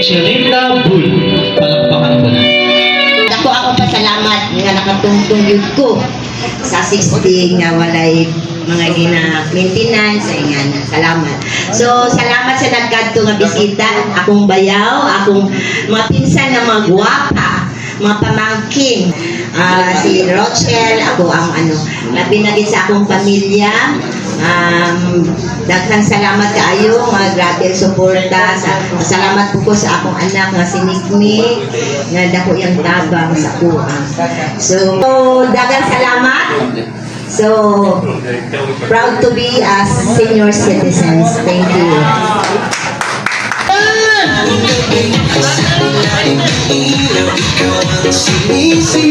Chelinda Bull, palakpakan ko na. Ako pasalamat nga nakatungtong yun ko sa 60 nga walay mga gina-maintenance ay nga na. Salamat. So, salamat sa nagkadto nga bisita. Akong bayaw, akong mga pinsan nga mga gwapa, mga pamangkin. Si Rochelle, ako ang labi na sa akong pamilya. Daghang salamat kaayo nga grabe ang suporta. Salamat po ko sa akong anak nga si Nikmi nga dako yang tabang sa kuha. So daghang salamat. So proud to be as senior citizens. Thank you. Easy